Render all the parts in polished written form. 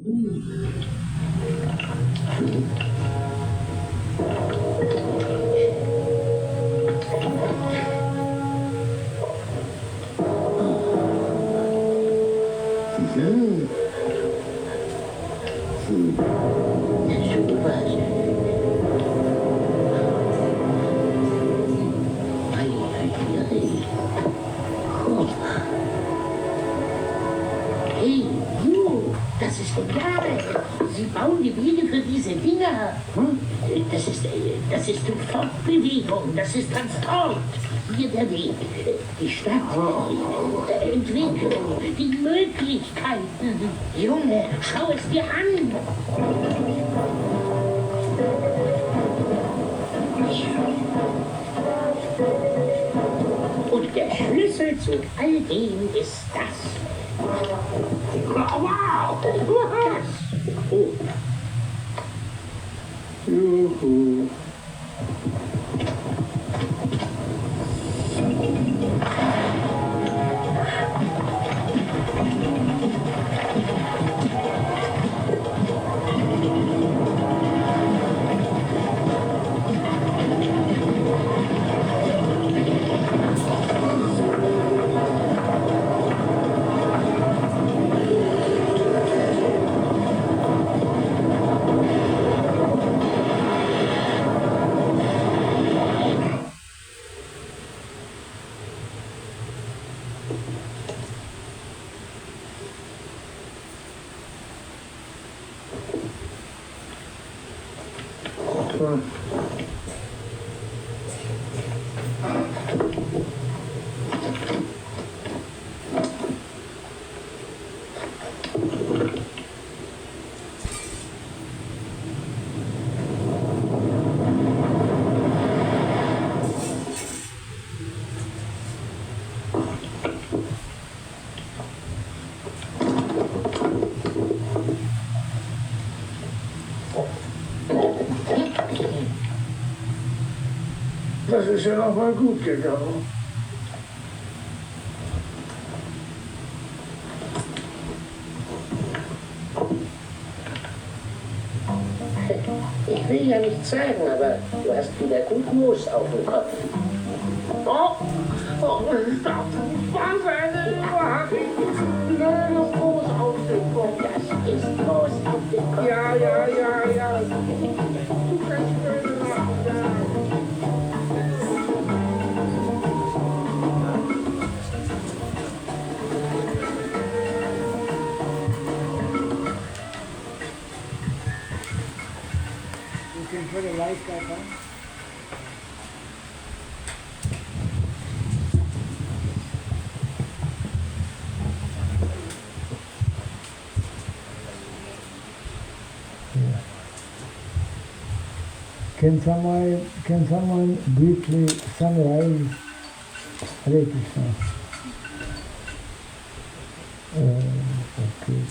Hey, du, das ist egal. Sie bauen die Wege für diese Dinger. Das ist Fortbewegung, das ist Transport. Hier der Weg, die Stadt, Entwicklung, die Möglichkeiten. Junge, schau es dir an. Und der Schlüssel zu all dem ist das. Wow! Oh. Juhu. Das ist ja noch mal gut gegangen. Ich will ja nichts sagen, aber du hast wieder gut Moos auf dem Kopf. Oh, Wahnsinn, du hast blödes Moos auf dem Kopf. Das ist Moos auf dem Kopf. Ja. Du kannst böse machen, ja. Put a light back on. Can someone briefly summarize Hare Krishna? Okay.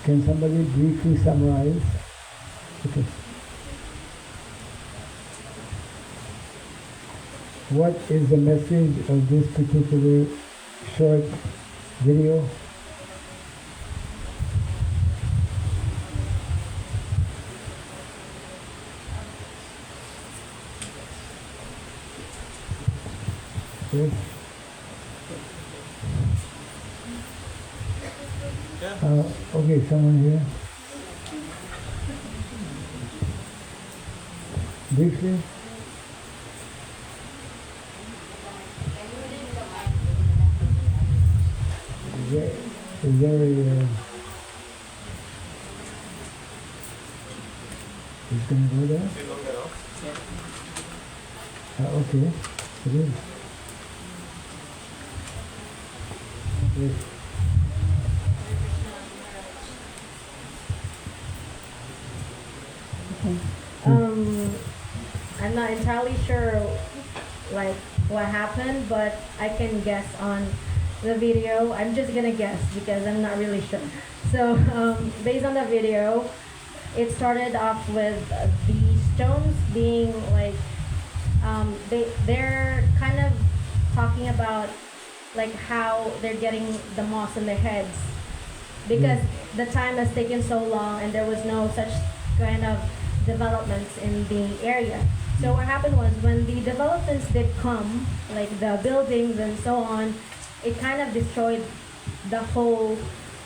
Can somebody briefly summarize? Okay. What is the message of this particular short video? Yes. Okay, someone here. Briefly. Is there a... Is going to go there? Okay, it is. Yes. I'm not entirely sure like what happened, but I can guess on the video. I'm just gonna guess because I'm not really sure. So based on the video, it started off with the stones being like they're kind of talking about like how they're getting the moss in their heads because the time has taken so long and there was no such kind of developments in the area. So what happened was when the developments did come, like the buildings and so on, it kind of destroyed the whole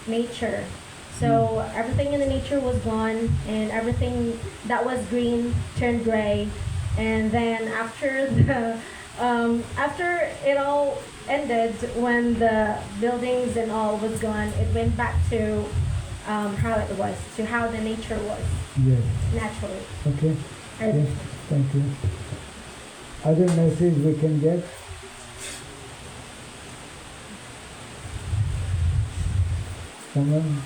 nature. So everything in the nature was gone and everything that was green turned gray. And then after the after it all ended, when the buildings and all was gone, it went back to how it was, to how the nature was. Yes. Naturally. Okay. Yes. Thank you. Other message we can get? Someone?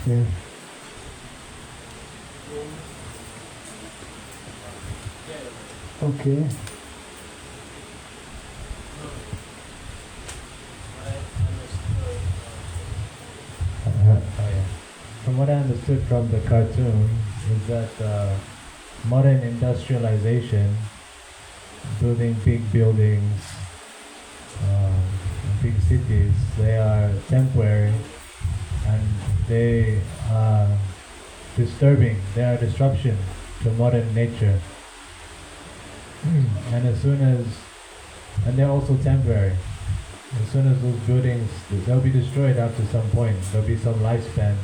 Yes. Okay. From what I understood from the cartoon is that modern industrialization, building big buildings, big cities, they are temporary and they are disturbing, they are disruption to modern nature. And they're also temporary. As soon as those buildings, they'll be destroyed after some point, there'll be some lifespan.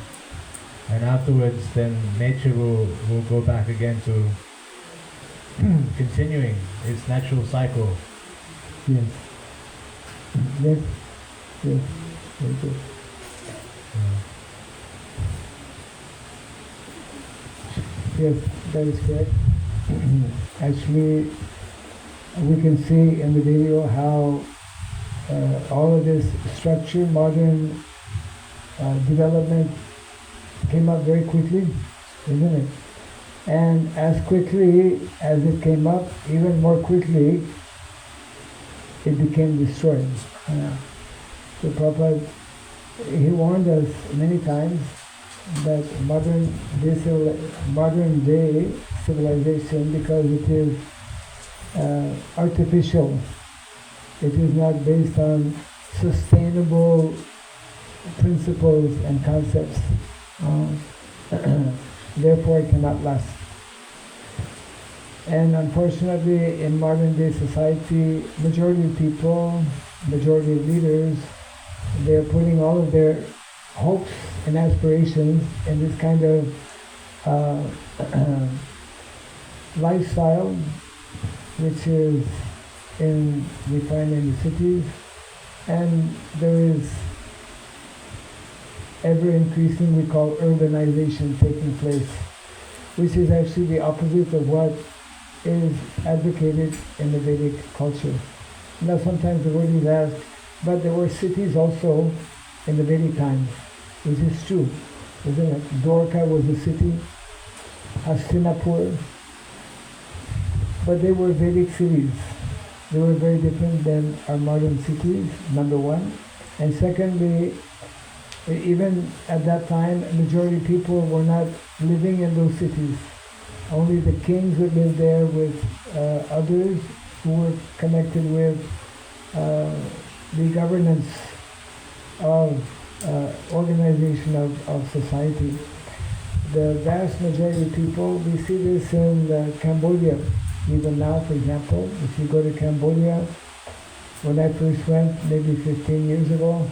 And afterwards, then nature will go back again to continuing its natural cycle. Yes. Yes. Yes. Very good. Yes, that is correct. Actually, we can see in the video how all of this structure, modern development came up very quickly, isn't it? And as quickly as it came up, even more quickly, it became destroyed. So Prabhupada, he warned us many times that modern day civilization, because it is artificial, it is not based on sustainable principles and concepts. Therefore it cannot last. And unfortunately in modern day society, majority of people, majority of leaders, they are putting all of their hopes and aspirations in this kind of lifestyle, which is we find in the cities, and there is ever increasing, we call urbanization taking place, which is actually the opposite of what is advocated in the Vedic culture. Now sometimes the word is asked, but there were cities also in the Vedic times, which is true, isn't it? Dwarka was a city, Hastinapur, but they were Vedic cities. They were very different than our modern cities, number one. And secondly, even at that time, majority of people were not living in those cities. Only the kings would live there with others who were connected with the governance of organization of society. The vast majority of people, we see this in Cambodia. Even now, for example, if you go to Cambodia, when I first went, maybe 15 years ago,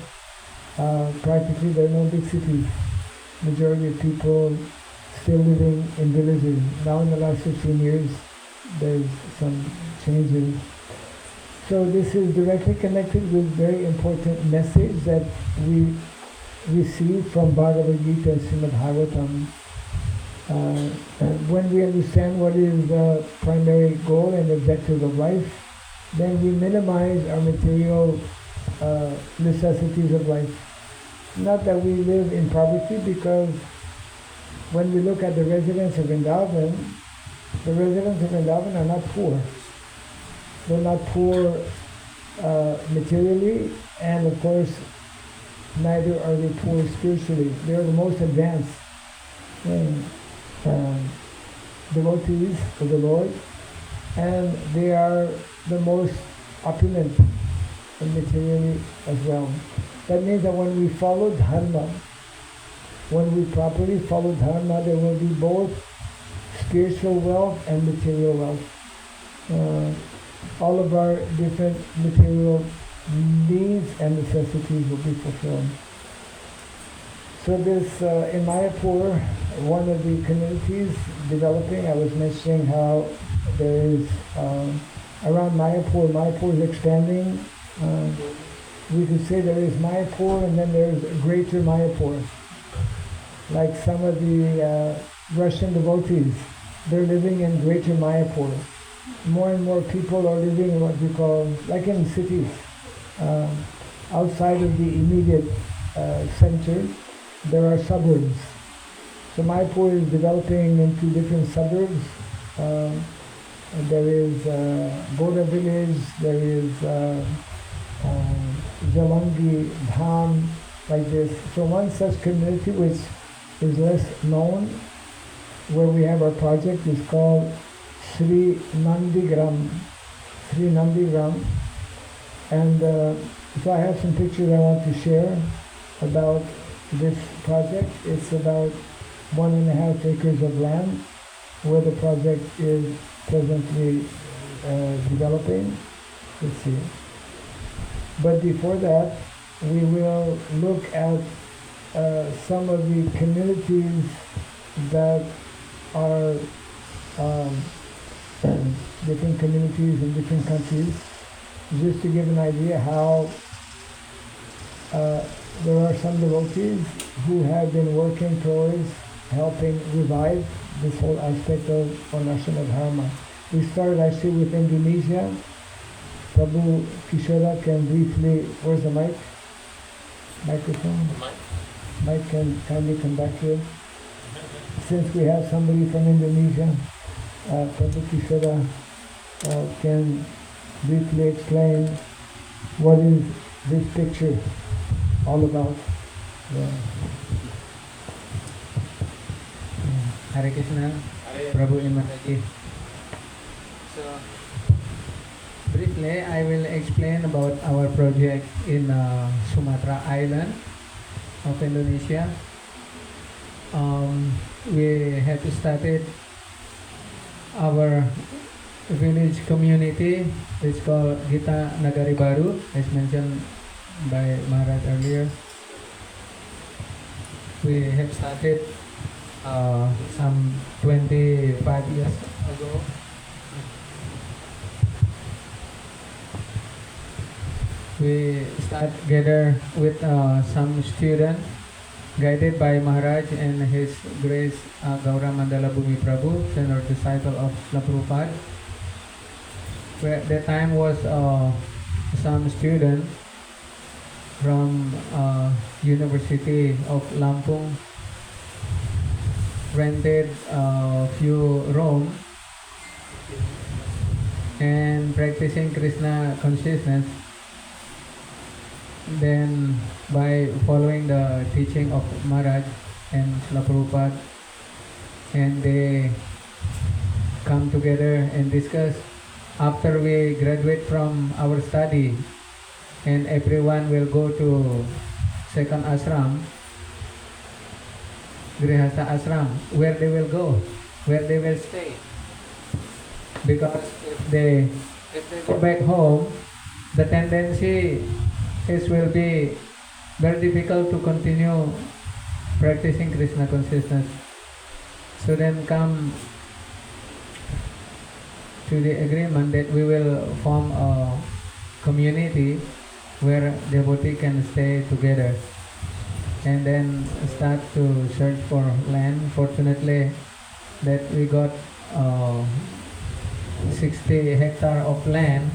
practically there are no big cities. Majority of people still living in villages. Now in the last 15 years, there's some changes. So this is directly connected with very important message that we receive from Bhagavad Gita and Srimad Bhagavatam. When we understand what is the primary goal and objective of life, then we minimize our material necessities of life. Not that we live in poverty, because when we look at the residents of Vrindavan, the residents of Vrindavan are not poor. They're not poor materially, and of course, neither are they poor spiritually. They are the most advanced devotees of the Lord, and they are the most opulent materially as well. That means that when we follow Dharma, when we properly follow Dharma, there will be both spiritual wealth and material wealth. All of our different material needs and necessities will be fulfilled. So this, in Mayapur, one of the communities developing, I was mentioning how there is, around Mayapur is expanding. We could say there is Mayapur and then there's Greater Mayapur. Like some of the Russian devotees, they're living in Greater Mayapur. More and more people are living in what we call, like in cities, outside of the immediate center, there are suburbs. So Mayapur is developing into different suburbs. There is Goda village, there is Jalangi Dham, like this. So one such community which is less known, where we have our project, is called Sri Nandigram. Sri Nandigram. And so I have some pictures I want to share about this project. It's about 1.5 acres of land where the project is presently developing. Let's see. But before that, we will look at some of the communities that are different communities in different countries, just to give an idea how there are some devotees who have been working towards helping revive this whole aspect of Varnasrama Dharma. We started actually with Indonesia. Prabhu Kishora can briefly, where's the mic? Microphone? Mic can kindly come back here. Since we have somebody from Indonesia, Prabhu Kishora can briefly explain what is this picture all about. Hare Krishna, Prabhu Imataji. So, briefly, I will explain about our project in Sumatra Island of Indonesia. We have started our village community. It's called Gita Nagari Baru, as mentioned by Maharaj earlier. We have started some 25 years ago. We start together with some students guided by Maharaj and His Grace Gaura Mandala Bhumi Prabhu, senior disciple of Srila Prabhupada. Where at that time was some students from University of Lampung rented a few rooms and practicing Krishna consciousness. Then by following the teaching of Maharaj and Srila Prabhupada, and they come together and discuss. After we graduate from our study, and everyone will go to second ashram, Grihastha ashram, where they will go, where they will stay. Because if they go back home, the tendency is will be very difficult to continue practicing Krishna consciousness. So then come to the agreement that we will form a community where devotee can stay together, and then start to search for land. Fortunately, that we got 60 hectares of land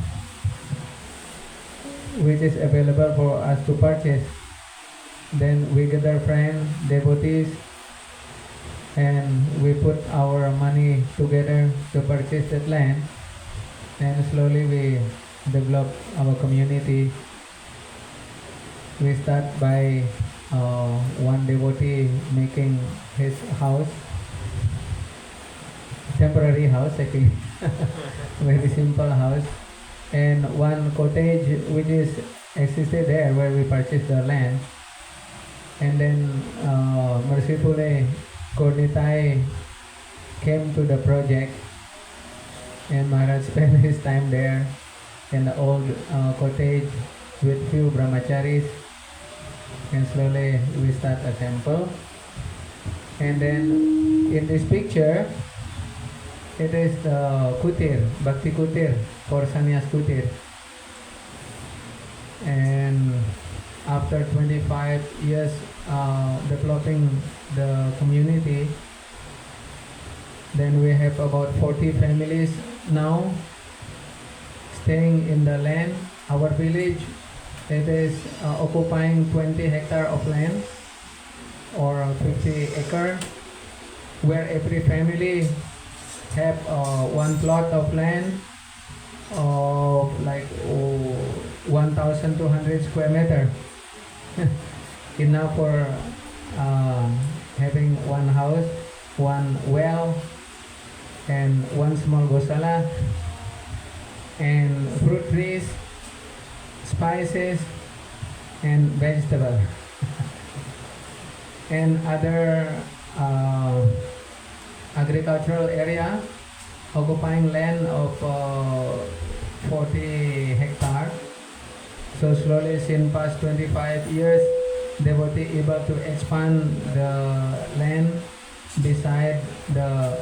which is available for us to purchase. Then we gather friends, devotees, and we put our money together to purchase that land. and slowly we develop our community. We start by one devotee making his house, temporary house actually, very simple house, and one cottage which is existed there where we purchased the land. And then mercifully Kornitai came to the project, and Maharaj spent his time there in the old cottage with few brahmacharis, and slowly we start a temple. And then in this picture, it is the kutir, bhakti kutir, for sannyas kutir. And after 25 years developing the community, then we have about 40 families now staying in the land. Our village, it is occupying 20 hectares of land or 50 acre, where every family have one plot of land of like 1,200 square meter, enough for having one house, one well, and one small gosala, and fruit trees, spices, and vegetable, and other agricultural area occupying land of 40 hectares. So slowly, since past 25 years, devotee able to expand the land beside the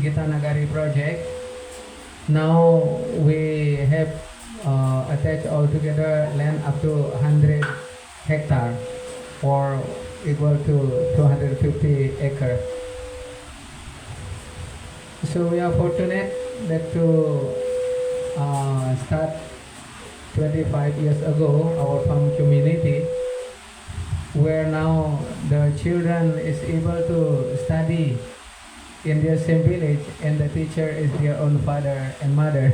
Gita Nagari project. Now we have attached altogether land up to 100 hectares or equal to 250 acres. So we are fortunate that to start 25 years ago our farm community, where now the children is able to study in their same village, and the teacher is their own father and mother.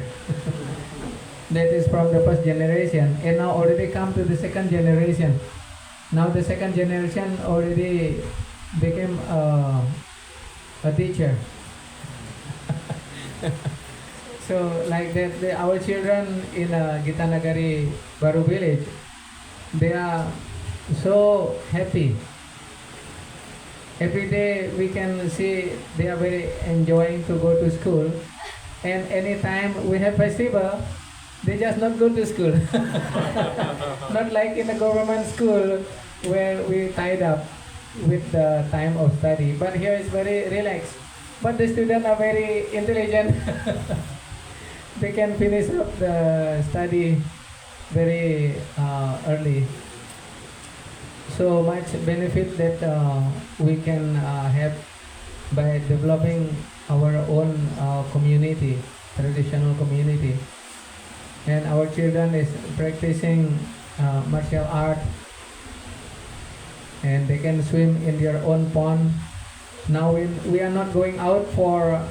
That is from the first generation, and now already come to the second generation. Now the second generation already became a teacher. So like that, our children in Gita Nagari Baru village, they are so happy. Every day we can see they are very enjoying to go to school, and anytime we have festival, they just not go to school. Not like in the government school where we tied up with the time of study, but here is very relaxed. But the students are very intelligent. They can finish up the study very early. So much benefit that we can have by developing our own community, traditional community. And our children is practicing martial art, and they can swim in their own pond. Now we are not going out for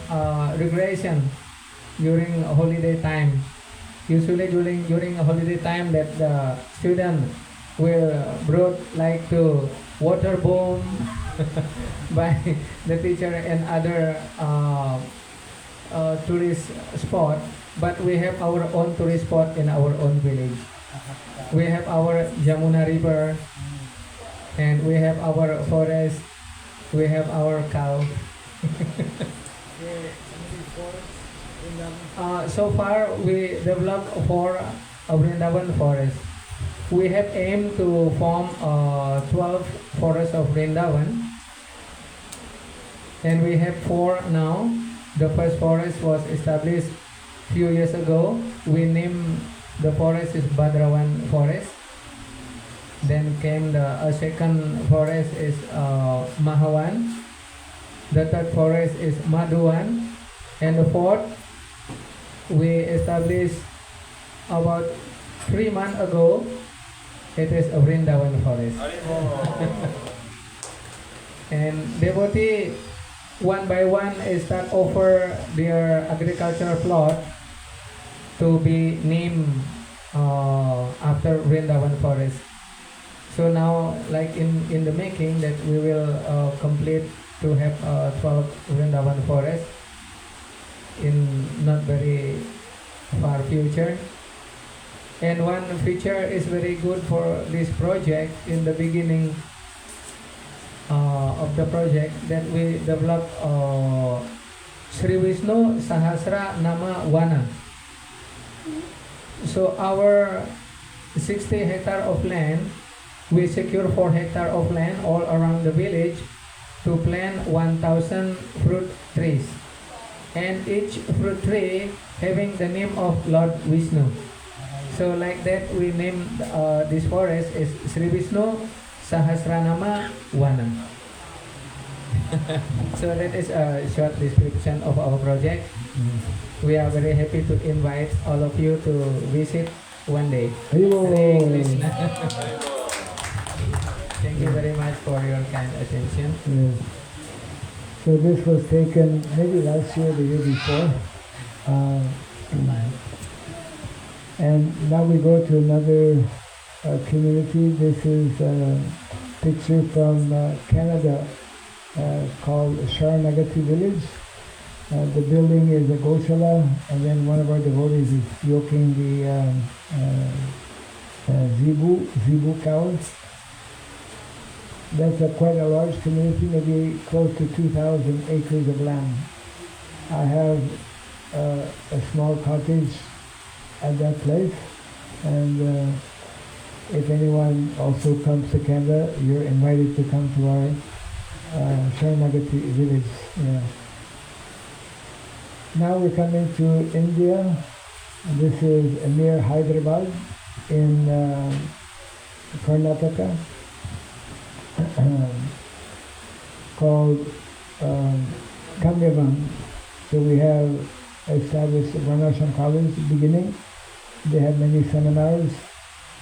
recreation during holiday time. Usually during holiday time that the student will brought like to waterborne by the teacher and other tourist spot. But we have our own tourist spot in our own village. We have our Jamuna River, and we have our forest. We have our cow. So far, we developed 4 Vrindavan forests. We have aimed to form 12 forests of Vrindavan, and we have 4 now. The first forest was established few years ago. We named the forest is Bhadravan Forest. Then came the second forest is Mahawan. The third forest is Madhuvan, and the fourth we established about 3 months ago. It is a Vrindavan forest. And devotee one by one start offer their agricultural plot to be named after Vrindavan forest. So now, like in the making, that we will complete to have 12 Vrindavan forest in not very far future. And one feature is very good for this project in the beginning of the project, that we develop Sri Vishnu Sahasra Nama Wana. So our 60 hectare of land, we secure 4 hectare of land all around the village to plant 1,000 fruit trees, and each fruit tree having the name of Lord Vishnu. So like that, we name this forest is Sri Vishnu Sahasranama Wana. So that is a short description of our project. We are very happy to invite all of you to visit one day. Hare Krishna. Thank you very much for your kind attention. Yes. So this was taken maybe last year, the year before. And now we go to another community. This is a picture from Canada called Sharanagati village. The building is a Gosala, and then one of our devotees is yoking the Zebu cows. That's quite a large community, maybe close to 2,000 acres of land. I have a small cottage at that place, and if anyone also comes to Canada, you're invited to come to our Sharanagati village. Yeah. Now we're coming to India. This is near Hyderabad in Karnataka, called Kamyavan. So we have established a Varnashram college at the beginning. They have many seminars.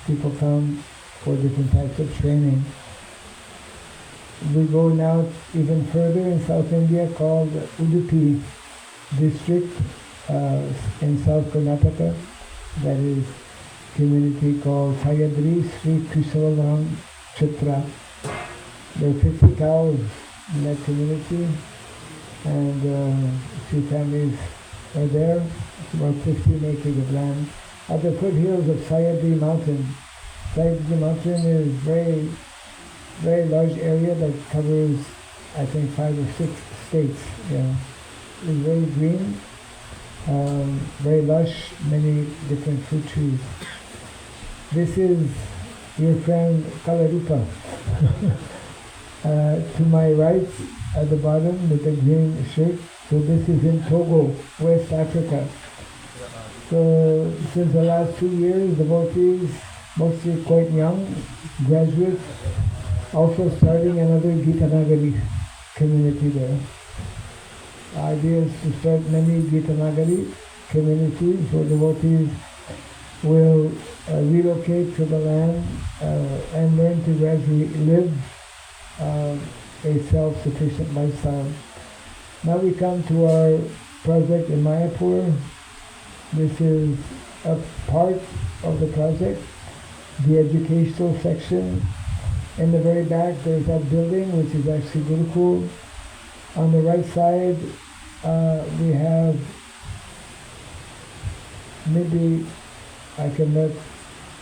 People come for different types of training. We go now even further in South India, called Udupi district in South Karnataka. That is community called Sayadri Sri Krishnavam Chitra. There are 50 cows in that community, and a few families are there. It's about 15 acres of land at the foothills of Sayadri Mountain. Sayadri Mountain is very, very large area that covers, I think, 5 or 6 states. Yeah. It's very green, very lush, many different fruit trees. This is your friend Kalarupa. To my right, at the bottom, with the green shirt. So this is in Togo, West Africa. So since the last 2 years, devotees, mostly quite young, graduates, also starting another Gitanagari community there. The idea is to start many Gitanagari communities where devotees will relocate to the land and learn to gradually live a self-sufficient lifestyle. Now we come to our project in Mayapur. This is a part of the project, the educational section. In the very back there's that building which is actually Gurukul. On the right side we have, maybe I can let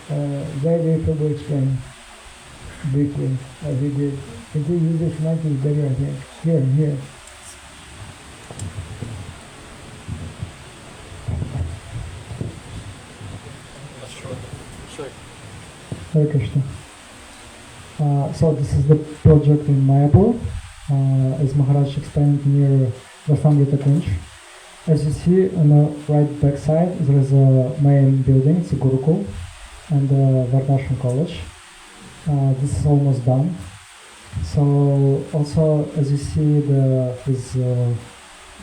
Daiva Prabhu explain briefly as he did. If we use this mic, it's better, I think. Here. Hare Krishna. So this is the project in Mayapur, as Maharaj explained, near Vasangita Kunj. As you see on the right back side, there is a main building, it's a Gurukul, and a Varnashram college. This is almost done. So also, as you see, these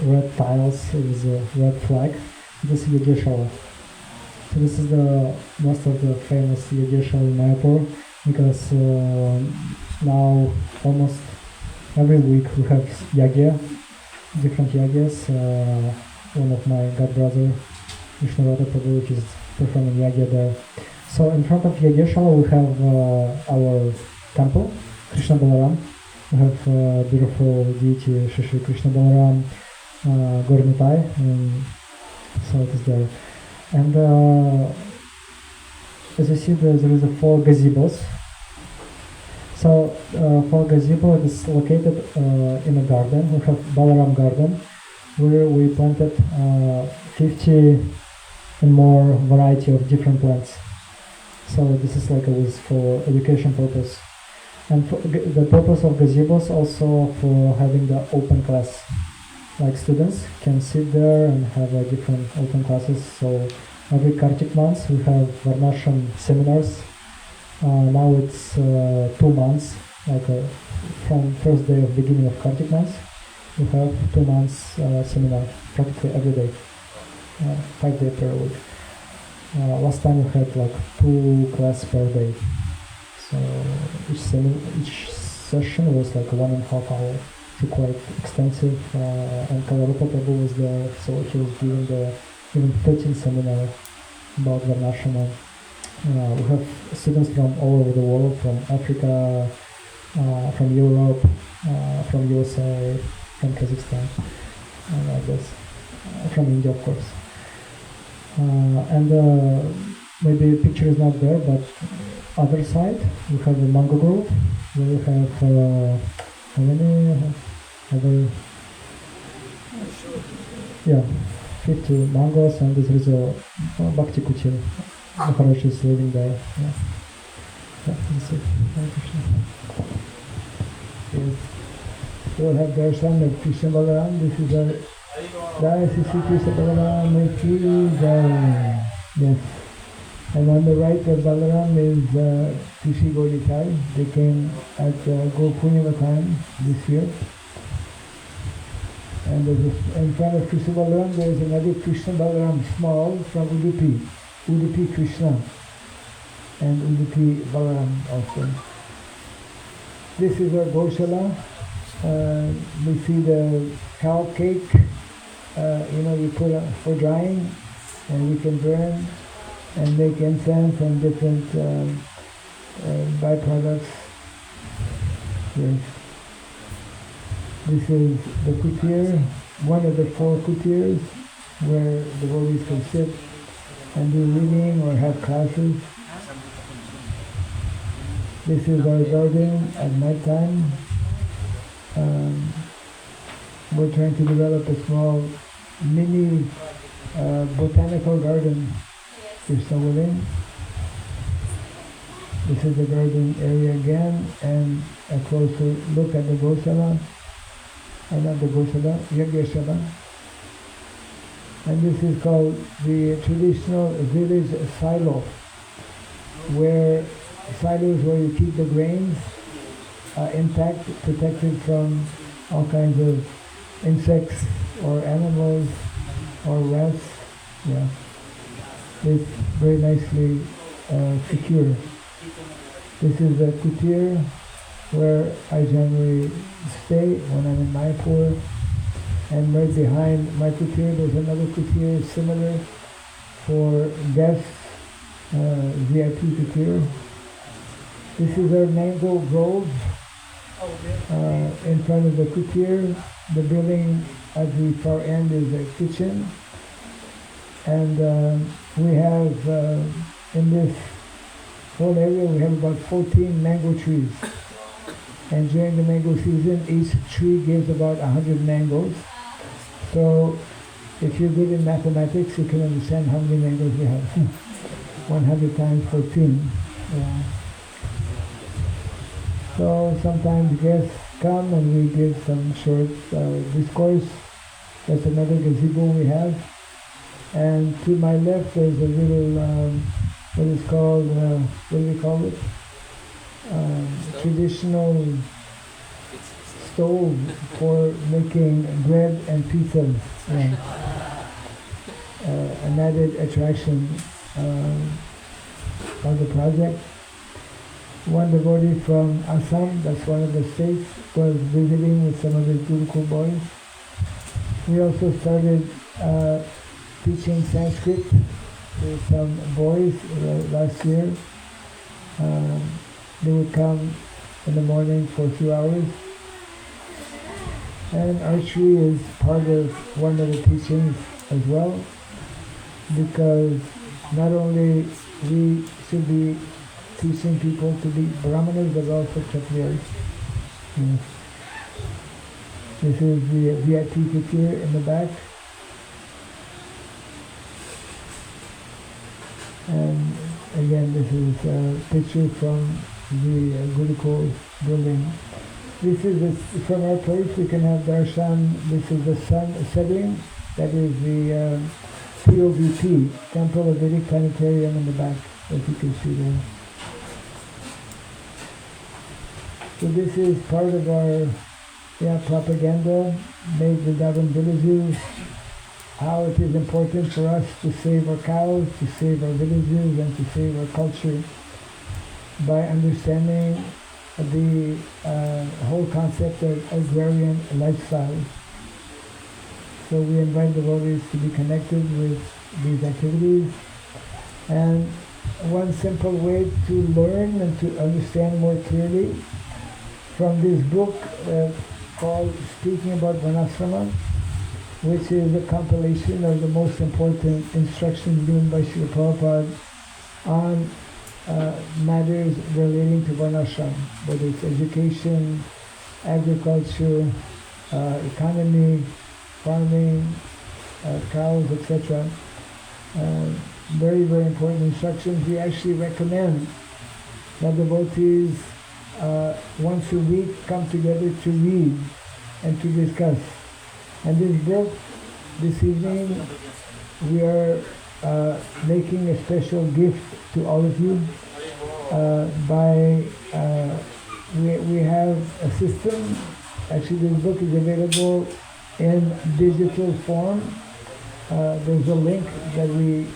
red tiles with a red flag. This is Yogeshwara. So this is the most of the famous Yogeshwara in Mayapur, because now almost every week we have yagya, different yagyas. One of my god brother Vishnuvarta Prabhu, which is performing yagya there. So in front of Yagyashala we have our temple, Krishna Balaram. We have beautiful deity Shri Krishna Balaram, Gaurnitai, and so it is there. And as you see, there is 4 gazebos. So for gazebo, it is located in a garden. We have Balaram garden, where we planted 50 and more variety of different plants. So this is like was for education purpose. And the purpose of gazebos also for having the open class. Like students can sit there and have different open classes. So every Kartik month we have Varnashram seminars. Now it's 2 months, like from first day of beginning of Kartik month, we have 2 months seminar practically every day, 5 days per week. Last time we had like 2 classes per day. So each session was like 1.5 hours. So quite extensive. And Kalarupa Prabhu was there, so he was giving the even 13 seminar about Varnashrama. We have students from all over the world, from Africa, from Europe, from USA, from Kazakhstan, like this, from India, of course. And maybe the picture is not there, but other side we have the mango grove, where we have how many other? Yeah, 50 mangoes, and this is a Bhakti Kutir. Maharaj is living there. Yeah, that's it. Yes. We'll have darshan of Krishna Balaram. This is our Jai Sri Krishna Balaram ki Jai. Yes. And on the right of Balaram is Krishi Gaudikai. They came at Go Purnima time this year. And in front of Krishna Balaram there is another Krishna Balaram small from Udupi. Udupi Krishna and Udupi Balaram also. This is our Goshala. We see the cow cake, you put for drying, and we can burn and make incense and different byproducts. Yes. This is the kutir, one of the 4 kutirs where the devotees can sit and do reading or have classes. This is our garden at night time. We're trying to develop a small mini botanical garden. If so willing. This is the garden area again, and a closer look at the Goshala, not the Goshala, Yagyashala. And this is called the traditional village silo, where silos where you keep the grains intact, protected from all kinds of insects or animals or rats. Yeah, it's very nicely secure. This is the kutir where I generally stay when I'm in Mayapur. And right behind my kutir, there's another kutir similar for guests, VIP kutir. This is our mango grove in front of the kutir. The building at the far end is a kitchen. And we have, in this whole area, we have about 14 mango trees. And during the mango season, each tree gives about 100 mangoes. So if you're good in mathematics, you can understand how many mangoes we have. 100 times 14. Yeah. So sometimes guests come and we give some short discourse. That's another gazebo we have. And to my left there's a little, what is called, what do we call it? Traditional stove for making bread and pizzas. An added attraction of the project. One devotee from Assam, that's one of the states, was visiting with some of the Gurukul boys. We also started teaching Sanskrit to some boys last year. They would come in the morning for a few hours. And archery is part of one of the teachings as well, because not only we should be teaching people to be Brahmanas, but also Kshatriyas. Yes. This is the VIP picture in the back. And again, this is a picture from the Gurukul building. This is from our place. We can have darshan. This is the sun setting. That is the POVP, Temple of Vedic Planetarium in the back, as you can see there. So this is part of our propaganda, made Vrindavan villages, how it is important for us to save our cows, to save our villages, and to save our culture by understanding the whole concept of agrarian lifestyle. So we invite devotees to be connected with these activities. And one simple way to learn and to understand more clearly from this book called Speaking About Varnasrama, which is a compilation of the most important instructions given by Srila Prabhupada on matters relating to Varnashram, whether it's education, agriculture, economy, farming, cows, etc. Very, very important instructions. We actually recommend that devotees once a week come together to read and to discuss. And this book, this evening, we are making a special gift to all of you we have a system. Actually, this book is available in digital form. There's a link that we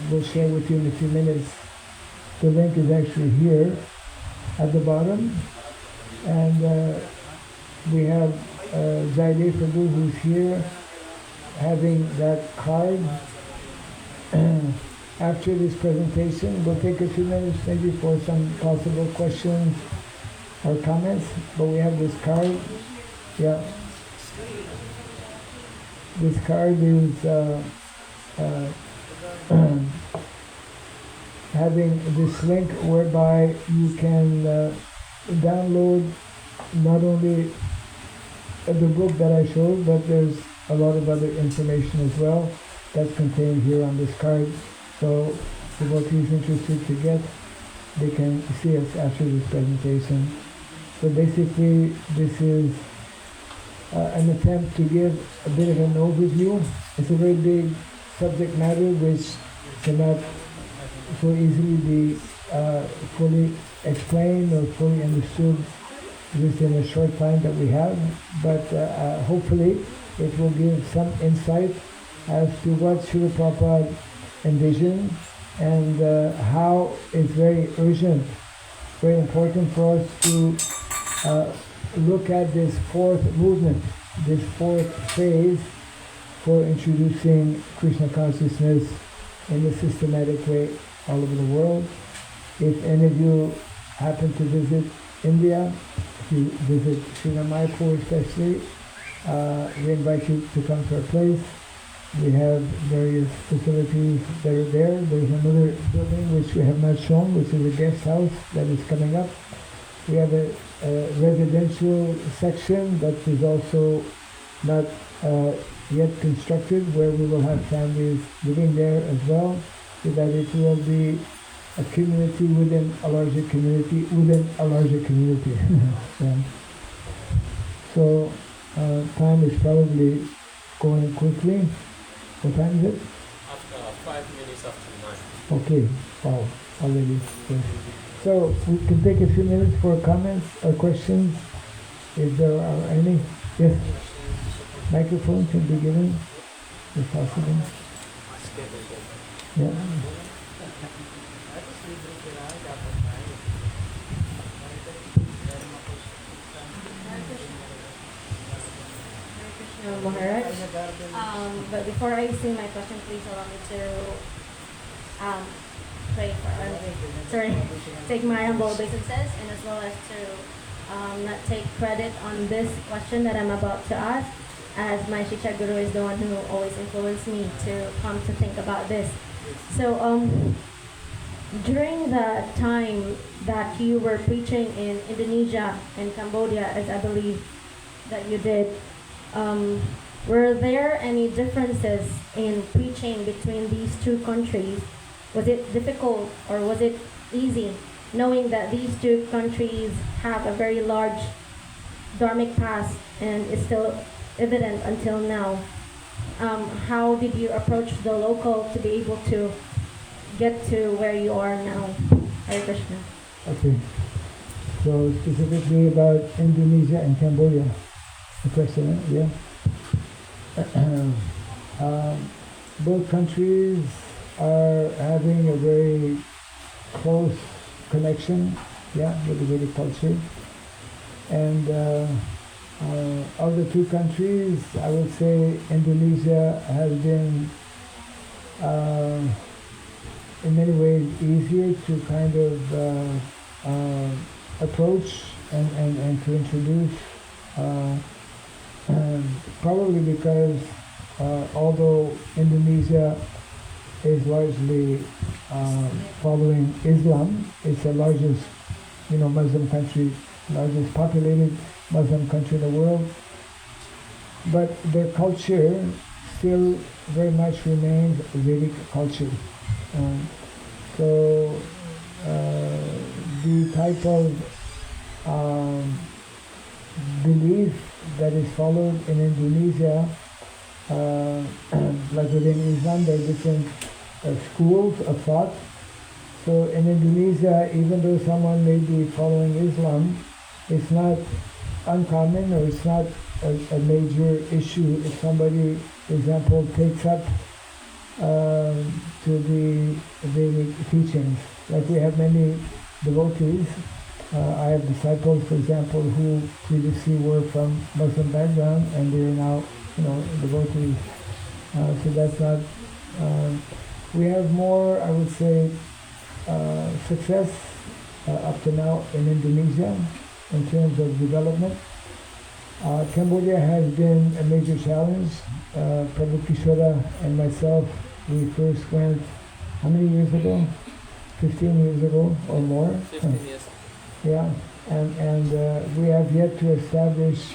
will share with you in a few minutes. The link is actually here at the bottom, and we have Zaide Prabhu, who's here, having that card. After this presentation, we'll take a few minutes maybe for some possible questions or comments, but we have this card. Yeah. This card is having this link whereby you can download not only the book that I showed, but there's a lot of other information as well that's contained here on this card. So devotees interested to get, they can see us after this presentation. So basically, this is an attempt to give a bit of an overview. It's a very big subject matter which cannot so easily be fully explained or fully understood just in a short time that we have. But hopefully it will give some insight as to what Srila Prabhupada envisioned and how it's very urgent, very important for us to look at this fourth movement, this fourth phase for introducing Krishna consciousness in a systematic way all over the world. If any of you happen to visit India, if you visit Sri Mayapur especially, we invite you to come to our place. We have various facilities that are there. There's another building which we have not shown, which is a guest house that is coming up. We have a residential section that is also not yet constructed, where we will have families living there as well, so that it will be a community within a larger community within a larger community. Yeah. So time is probably going quickly. What time is it? After 5 minutes after 9. Okay, wow, already. Yes. So we can take a few minutes for comments or questions, if there are any. Yes, microphone can be given, if possible. Yeah. Maharaj. But before I say my question, please allow me to pray for, take my humble obeisances, and as well as to not take credit on this question that I'm about to ask, as my Shiksha Guru is the one who always influenced me to come to think about this. So during the time that you were preaching in Indonesia and Cambodia, as I believe that you did, were there any differences in preaching between these two countries? Was it difficult or was it easy, knowing that these two countries have a very large dharmic past and is still evident until now? How did you approach the local to be able to get to where you are now? Hare Krishna. Okay. So specifically about Indonesia and Cambodia, the question, yeah? Both countries are having a very close connection, yeah, with the Vedic culture. And of the two countries, I would say Indonesia has been in many ways easier to kind of approach and to introduce, probably because although Indonesia is largely following Islam, it's the largest, Muslim country, largest populated Muslim country in the world, but their culture still very much remains Vedic culture. So the type of belief that is followed in Indonesia, like within Islam, there are different schools of thought. So in Indonesia, even though someone may be following Islam, it's not uncommon or it's not a major issue if somebody, for example, takes up to the Vedic teachings. Like we have many devotees. I have disciples, for example, who previously were from Muslim background and they are now, devotees. So that's not. We have more, I would say, success up to now in Indonesia in terms of development. Cambodia has been a major challenge. Prabhu Kishora and myself, we first went, how many years ago? 15 years ago or more? 15 years. Yeah, and we have yet to establish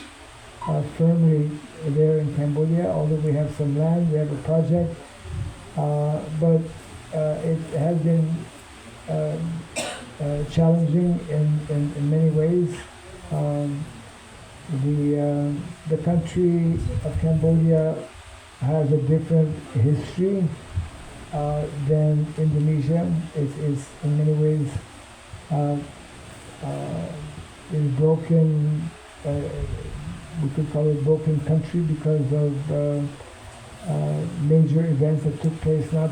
firmly there in Cambodia, although we have some land, we have a project, but it has been challenging in many ways. The country of Cambodia has a different history than Indonesia. It's in many ways is broken. We could call it broken country because of major events that took place not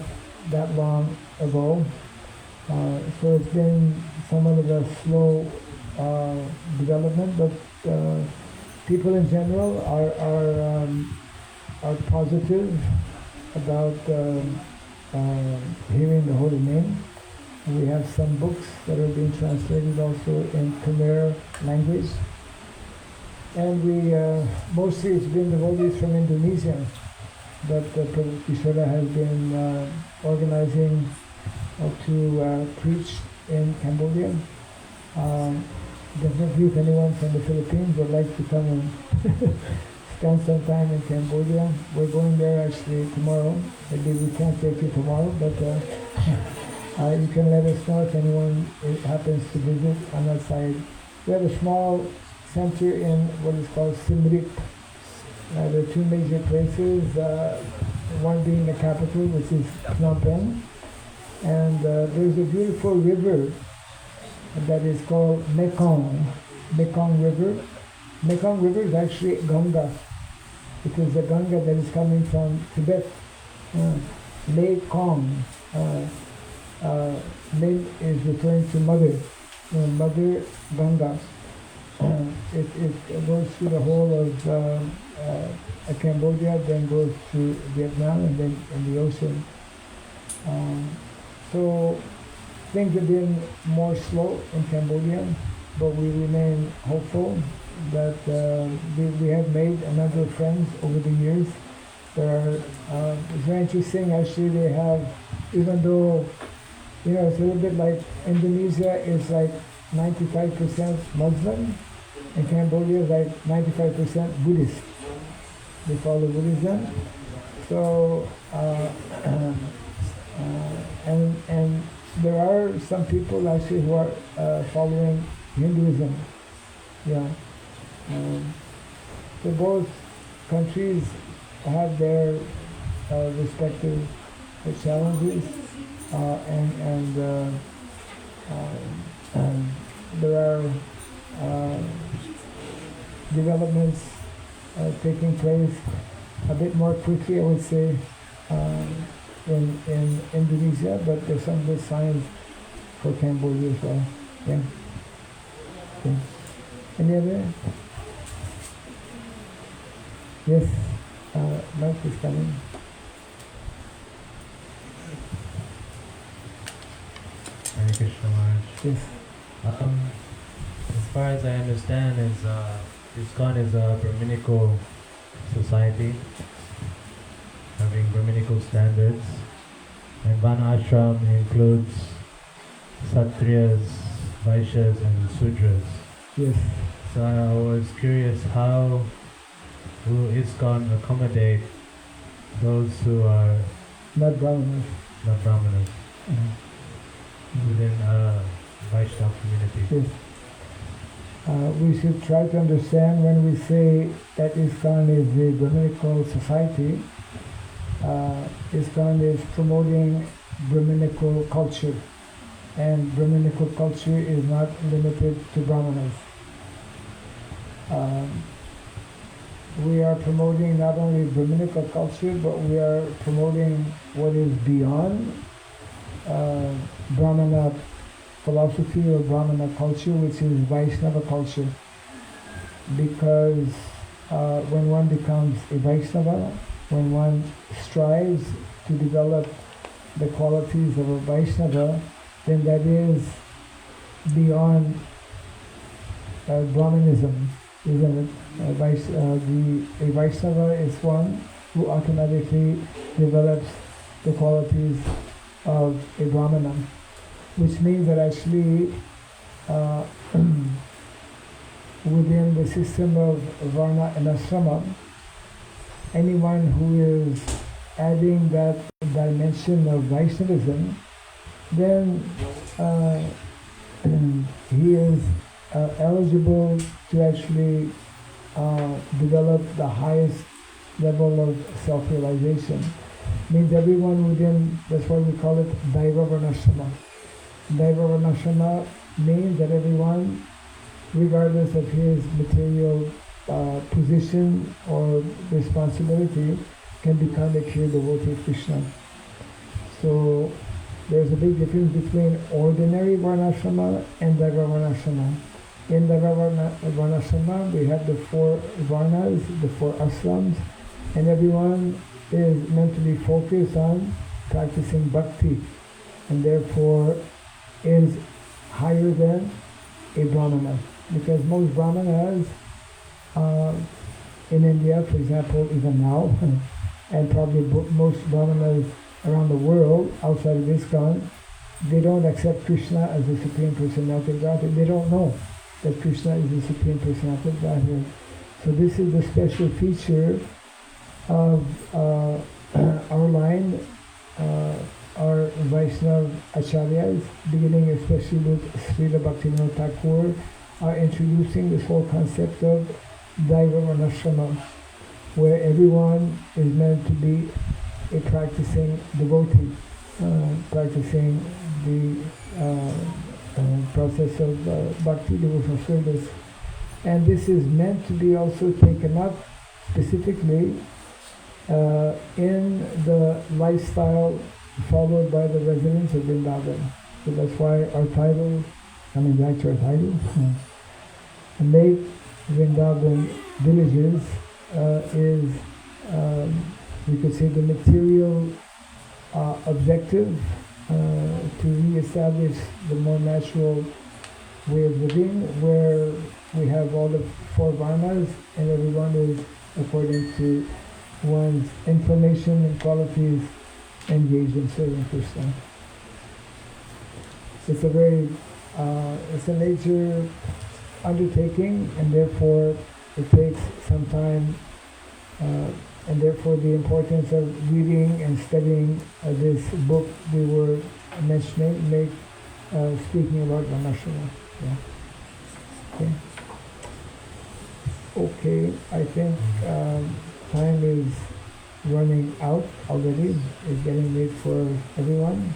that long ago. So it's been somewhat of a slow development, but people in general are positive about hearing the holy name. We have some books that are being translated also in Khmer language. And we mostly it's been devotees from Indonesia, but Prabhu Kishora has been organizing to preach in Cambodia. Definitely, if anyone from the Philippines would like to come and spend some time in Cambodia, we're going there actually tomorrow. Maybe we can't take you tomorrow, but you can let us know if anyone happens to visit on that side. We have a small center in what is called Simrit. There are two major places, one being the capital, which is Phnom Penh, and there's a beautiful river that is called Mekong River. Mekong River is actually Ganga. It is the Ganga that is coming from Tibet. Mekong. Meg is referring to mother, Mother Ganga. it goes through the whole of Cambodia, then goes to Vietnam, and then in the ocean. So things have been more slow in Cambodia, but we remain hopeful that we have made a number of friends over the years. It's very interesting, actually. They have, even though, it's a little bit like Indonesia is like 95% Muslim, and Cambodia is like 95% Buddhist. They follow Buddhism. So, and there are some people actually who are following Hinduism. Yeah. So both countries have their respective challenges, and there are developments taking place a bit more quickly, I would say, in Indonesia, but there's some good signs for Cambodia as well. Yeah. Okay. Any other? Yes, Mike is coming. Hare Krishna Maharaj. Yes. As far as I understand, ISKCON is a Brahminical society, having Brahminical standards, and Varna Ashram includes Kshatriyas, Vaishyas, and Sudras. Yes. So I was curious, how will ISKCON accommodate those who are Not Brahmanas. not Brahmanas within a Vaishnava community? Yes. We should try to understand when we say that ISKCON is a Brahminical society, ISKCON is promoting Brahminical culture, and Brahminical culture is not limited to Brahmanas. We are promoting not only Brahminical culture, but we are promoting what is beyond Brahmana philosophy or Brahmana culture, which is Vaishnava culture. Because when one becomes a Vaishnava, when one strives to develop the qualities of a Vaishnava, then that is beyond Brahmanism, isn't it? A Vaishnava is one who automatically develops the qualities of a Brahmana, which means that actually within the system of Varna and Asrama, anyone who is adding that dimension of Vaishnavism, then he is eligible to actually develop the highest level of self-realization. Means everyone within, that's why we call it Daiva Varnasrama. Daiva Varnasrama means that everyone, regardless of his material position or responsibility, can become a pure devotee of Krishna. So there's a big difference between ordinary Varnasrama and Daiva Varnasrama. In Daiva Varnasrama, we have the 4 Varnas, the 4 ashrams, and everyone is meant to be focused on practicing bhakti, and therefore is higher than a Brahmana. Because most Brahmanas in India, for example, even now, and probably most Brahmanas around the world outside of ISKCON, they don't accept Krishna as the Supreme Personality of Godhead. They don't know that Krishna is the Supreme Personality of Godhead. So this is the special feature of our line, our Vaishnava Acharyas, beginning especially with Srila Bhaktivinoda Thakur, are introducing this whole concept of Daiva Varnasrama, where everyone is meant to be a practicing devotee, practicing the process of bhakti devotional service. And this is meant to be also taken up specifically in the lifestyle followed by the residents of Vrindavan. So that's why our title, coming back to our title, make Vrindavan villages is, we could say, the material objective to re-establish the more natural way of living, where we have all the four varnas and everyone is according to one's inclination and qualities engaged in serving Krishna. It's a very, it's a major undertaking, and therefore it takes some time, and therefore the importance of reading and studying this book we were mentioning, speaking about Varnasrama. Yeah. Okay. Okay, I think time is running out already. It's getting late for everyone,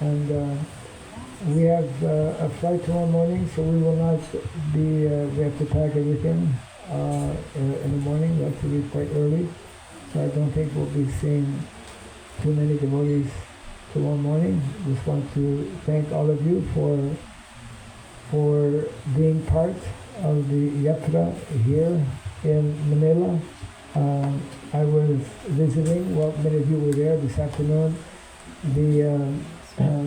and we have a flight tomorrow morning, so we will not be. We have to pack everything in the morning. We have to leave quite early, so I don't think we'll be seeing too many devotees tomorrow morning. Just want to thank all of you for being part of the yatra here in Manila. I was visiting, well, many of you were there this afternoon, the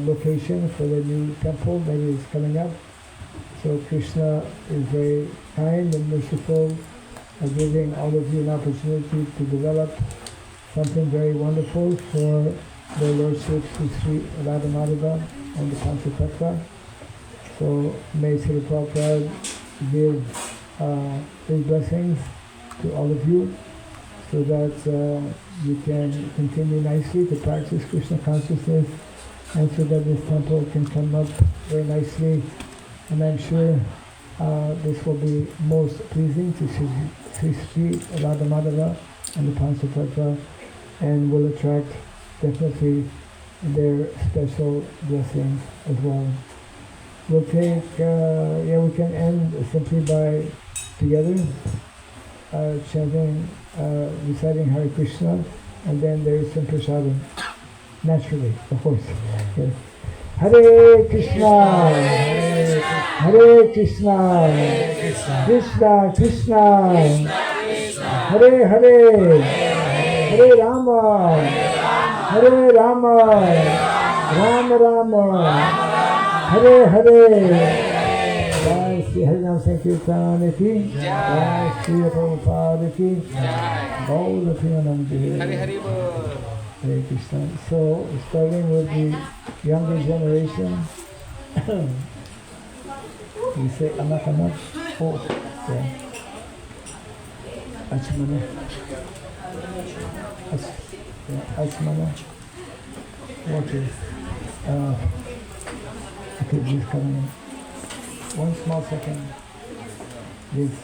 location for the new temple that is coming up. So Krishna is very kind and merciful, giving all of you an opportunity to develop something very wonderful for the Lordship Sri Radha Madhava and the Panchatattva. So may Sri Prabhupada give his blessings to all of you, so that you can continue nicely to practice Krishna consciousness, and so that this temple can come up very nicely. And I'm sure this will be most pleasing to Sri Radha Madhava and the Panchatattva, and will attract definitely their special blessings as well. We'll take, we can end simply by together chanting, reciting Hare Krishna, and then there is some prasadam, naturally, of course. Yes. Hare Krishna, Hare Krishna, Krishna Krishna, Hare Hare, Hare Rama, Hare Rama, Rama Rama, Hare Hare. Jai Shri Harinam Sankirtan ki, Jai Shri Prabhupada ki, Gaura Premanande. Hare Hare Bol. Hare Krishna. So, starting with the younger generation, we say anak anak. Oh, yeah. Achmana. Achmana. Okay. Okay, please come in. One small second. Please.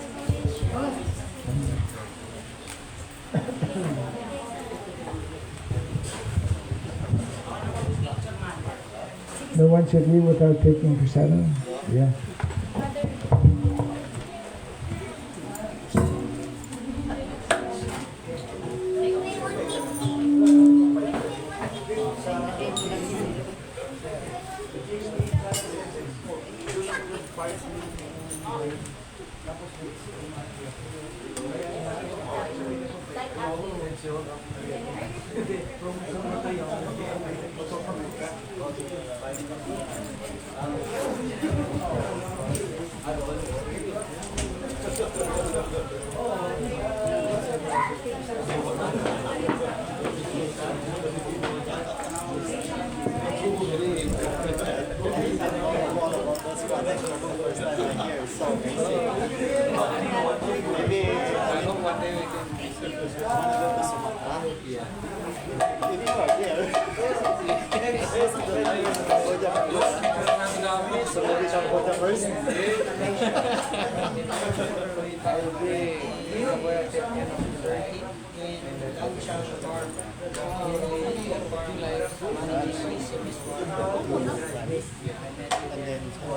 No one should leave without taking prasadam? Yeah.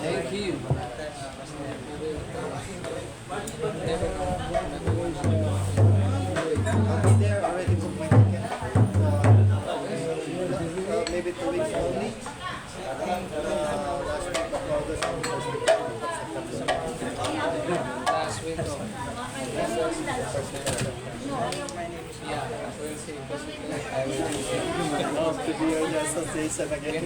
Thank you. There already completed. Maybe 2 weeks only. Last week of August. Oh, to be your association again.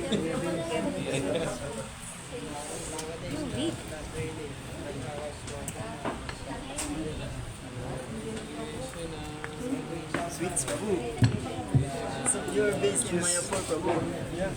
Sweets, Prabhu. So you're based in Mayapur, Prabhu. Yeah.